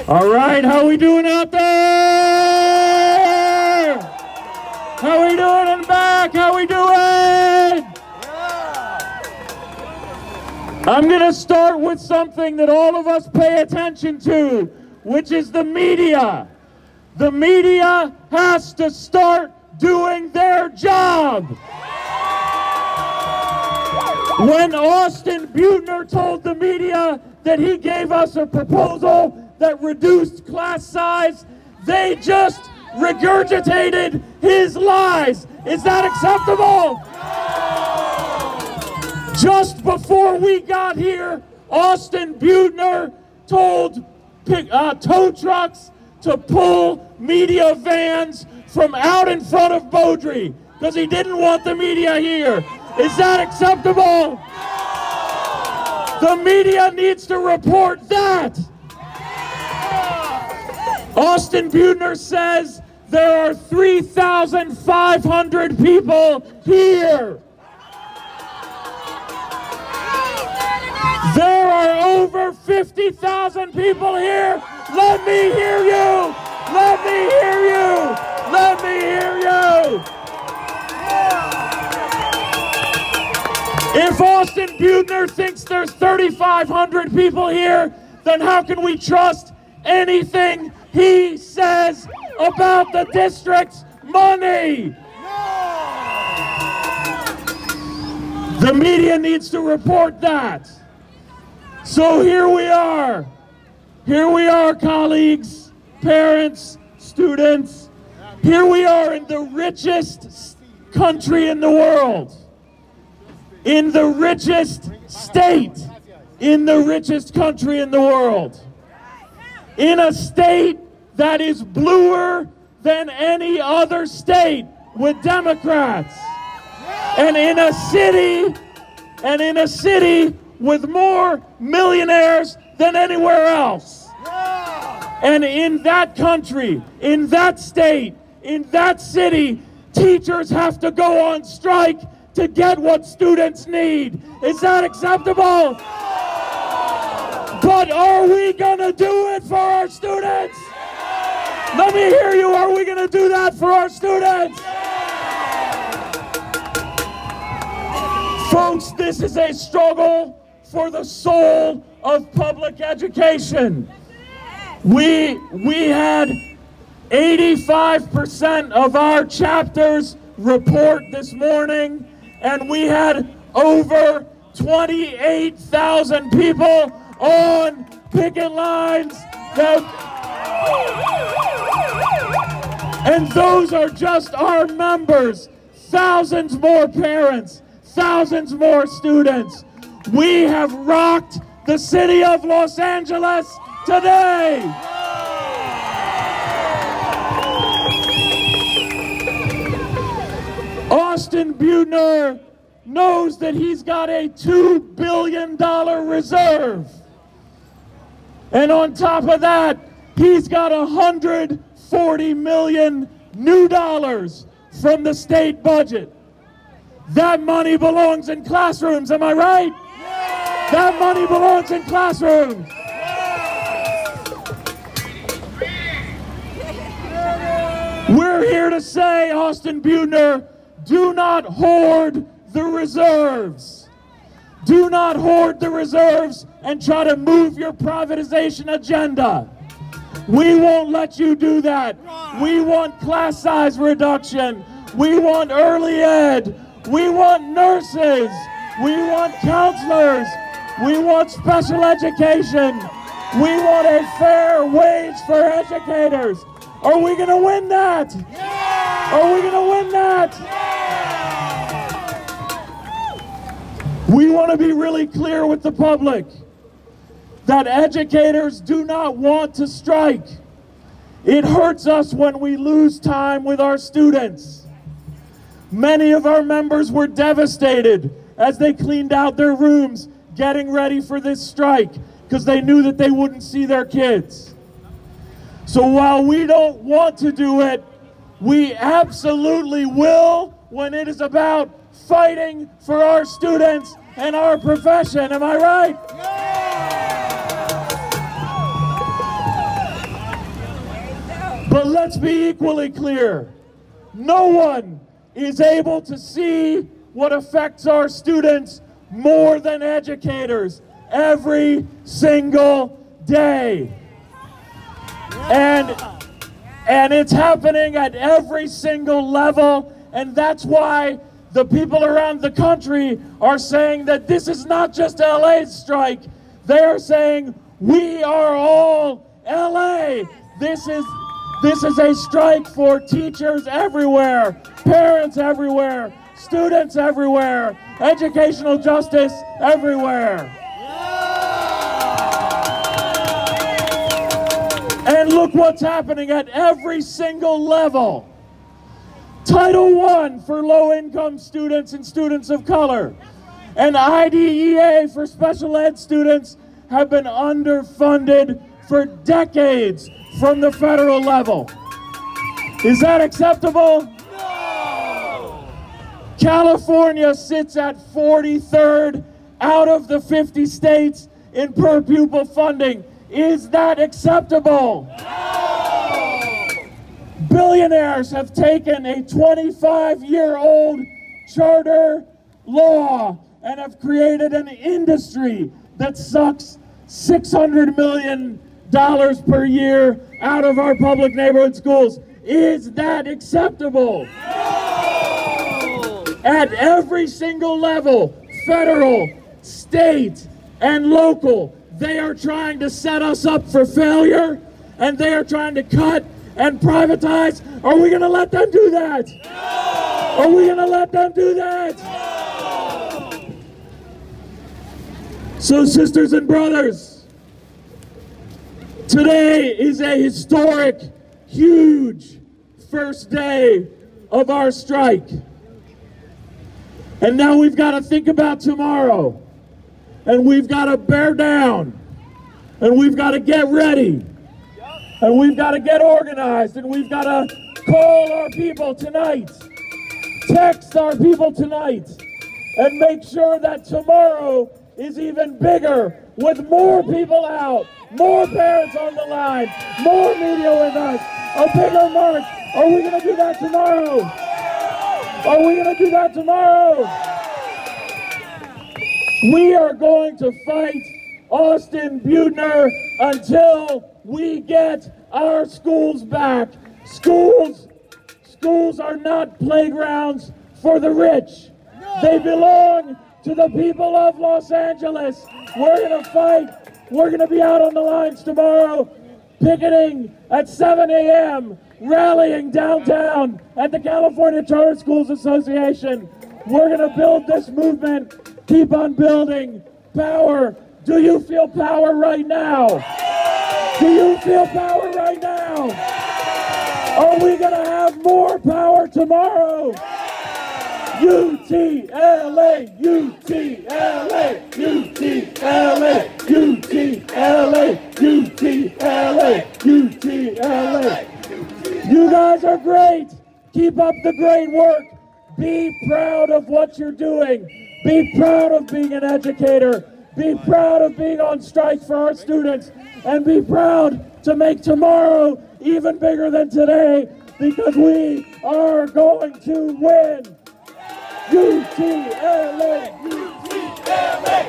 All right, how we doing out there? How we doing in back? How we doing? I'm gonna start with something that all of us pay attention to, which is the media. The media has to start doing their job. When Austin Butner told the media that he gave us a proposal that reduced class size, they just regurgitated his lies. Is that acceptable? Just before we got here, Austin Butner told tow trucks to pull media vans from out in front of Beaudry because he didn't want the media here. Is that acceptable? The media needs to report that. Austin Butner says there are 3,500 people here. There are over 50,000 people here. Let me hear you. Let me hear you. Let me hear you. If Austin Butner thinks there's 3,500 people here, then how can we trust anything he says about the district's money? The media needs to report that. So here we are. Here we are, colleagues, parents, students. Here we are in the richest country in the world. In the richest state. In the richest country in the world. In a state that is bluer than any other state with Democrats. And in a city with more millionaires than anywhere else. And in that country, in that state, in that city, teachers have to go on strike to get what students need. Is that acceptable? But are we gonna do it for our students? Let me hear you. Are we gonna do that for our students? Folks, this is a struggle for the soul of public education. We had 85% of our chapters report this morning, and we had over 28,000 people on picket lines. And those are just our members. Thousands more parents, thousands more students. We have rocked the city of Los Angeles today. Austin Butner knows that he's got a $2 billion reserve. And on top of that, he's got $140 million new dollars from the state budget. That money belongs in classrooms, am I right? Yeah. That money belongs in classrooms. We're here to say, Austin Butner, do not hoard the reserves. Do not hoard the reserves and try to move your privatization agenda. We won't let you do that. We want class size reduction. We want early ed. We want nurses. We want counselors. We want special education. We want a fair wage for educators. Are we going to win that? Yeah! Are we going to win that? Yeah! We want to be really clear with the public that educators do not want to strike. It hurts us when we lose time with our students. Many of our members were devastated as they cleaned out their rooms getting ready for this strike because they knew that they wouldn't see their kids. So while we don't want to do it, we absolutely will when it is about fighting for our students and our profession. Am I right? But let's be equally clear. No one is able to see what affects our students more than educators every single day. And it's happening at every single level, and that's why the people around the country are saying that this is not just LA's strike. They are saying we are all LA. This is a strike for teachers everywhere, parents everywhere, students everywhere, educational justice everywhere. And look what's happening at every single level. Title I for low-income students and students of color, and IDEA for special ed students have been underfunded for decades from the federal level. Is that acceptable? No! California sits at 43rd out of the 50 states in per pupil funding. Is that acceptable? No! Billionaires have taken a 25-year-old charter law and have created an industry that sucks $600 million per year out of our public neighborhood schools. Is that acceptable? No! At every single level, federal, state, and local, they are trying to set us up for failure, and they are trying to cut and privatize. Are we going to let them do that? No! Are we going to let them do that? No! So, sisters and brothers, today is a historic, huge first day of our strike. And now we've got to think about tomorrow. And we've got to bear down. And we've got to get ready. And we've got to get organized. And we've got to call our people tonight. Text our people tonight. And make sure that tomorrow is even bigger, with more people out, more parents on the line, more media with us, a bigger march. Are we going to do that tomorrow? Are we going to do that tomorrow? We are going to fight Austin Buettner until we get our schools back. Schools are not playgrounds for the rich. They belong to the people of Los Angeles. We're going to fight. We're going to be out on the lines tomorrow, picketing at 7 a.m., rallying downtown at the California Charter Schools Association. We're going to build this movement, keep on building power. Do you feel power right now? Do you feel power right now? Are we going to have more power tomorrow? UTLA, UTLA, UTLA, UTLA, UTLA, UTLA. You guys are great. Keep up the great work. Be proud of what you're doing. Be proud of being an educator. Be proud of being on strike for our students. And be proud to make tomorrow even bigger than today, because we are going to win. UTLA, UTLA,